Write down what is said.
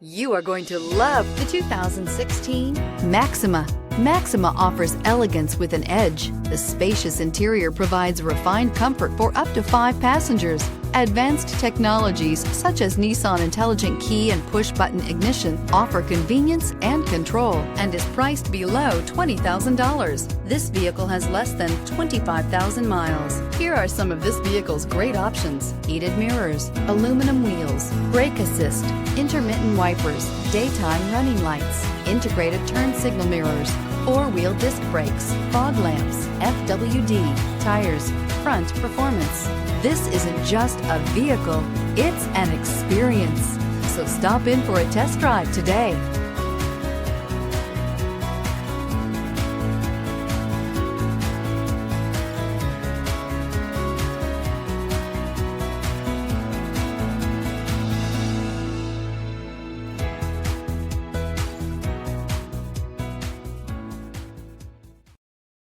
You are going to love the 2016 Maxima. Maxima offers elegance with an edge. The spacious interior provides refined comfort for up to 5 passengers. Advanced technologies such as Nissan Intelligent Key and push-button ignition offer convenience and control and is priced below $20,000. This vehicle has less than 25,000 miles. Here are some of this vehicle's great options: heated mirrors, aluminum wheels, brake assist, intermittent wipers, daytime running lights, integrated turn signal mirrors, 4-wheel disc brakes, fog lamps, FWD, tires, front performance. This isn't just a vehicle, it's an experience. So stop in for a test drive today.